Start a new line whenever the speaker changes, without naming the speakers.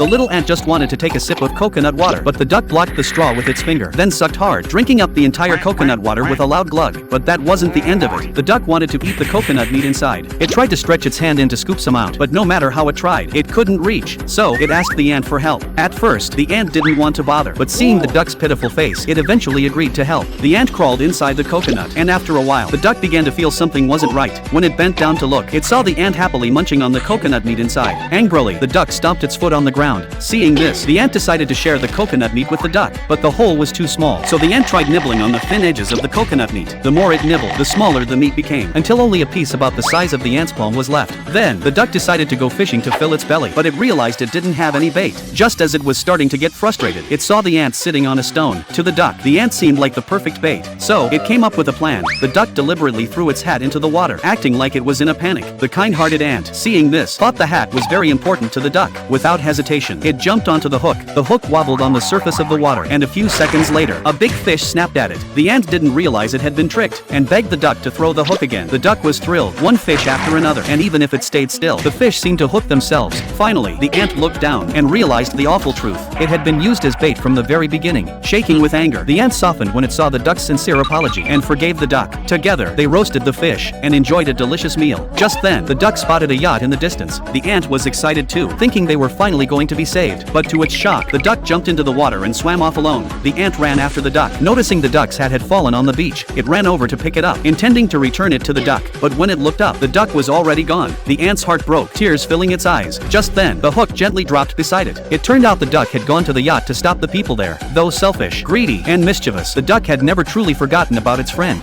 The little ant just wanted to take a sip of coconut water, but the duck blocked the straw with its finger, then sucked hard, drinking up the entire coconut water with a loud glug. But that wasn't the end of it. The duck wanted to eat the coconut meat inside. It tried to stretch its hand in to scoop some out, but no matter how it tried, it couldn't reach. So, it asked the ant for help. At first, the ant didn't want to bother, but seeing the duck's pitiful face, it eventually agreed to help. The ant crawled inside the coconut, and after a while, the duck began to feel something wasn't right. When it bent down to look, it saw the ant happily munching on the coconut meat inside. Angrily, the duck stomped its foot on the ground. Seeing this, the ant decided to share the coconut meat with the duck, but the hole was too small, so the ant tried nibbling on the thin edges of the coconut meat. The more it nibbled, the smaller the meat became, until only a piece about the size of the ant's palm was left. Then, the duck decided to go fishing to fill its belly, but it realized it didn't have any bait. Just as it was starting to get frustrated, it saw the ant sitting on a stone. To the duck, the ant seemed like the perfect bait, so it came up with a plan. The duck deliberately threw its hat into the water, acting like it was in a panic. The kind-hearted ant, seeing this, thought the hat was very important to the duck. Without hesitation, it jumped onto the hook. The hook wobbled on the surface of the water, and a few seconds later, a big fish snapped at it. The ant didn't realize it had been tricked, and begged the duck to throw the hook again. The duck was thrilled, one fish after another, and even if it stayed still, the fish seemed to hook themselves. Finally, the ant looked down, and realized the awful truth. It had been used as bait from the very beginning. Shaking with anger, the ant softened when it saw the duck's sincere apology, and forgave the duck. Together, they roasted the fish, and enjoyed a delicious meal. Just then, the duck spotted a yacht in the distance. The ant was excited too, thinking they were finally going to be saved. But to its shock, the duck jumped into the water and swam off alone. The ant ran after the duck. Noticing the duck's hat had fallen on the beach, it ran over to pick it up, intending to return it to the duck. But when it looked up, the duck was already gone. The ant's heart broke, tears filling its eyes. Just then, the hook gently dropped beside it. It turned out the duck had gone to the yacht to stop the people there. Though selfish, greedy, and mischievous, the duck had never truly forgotten about its friend.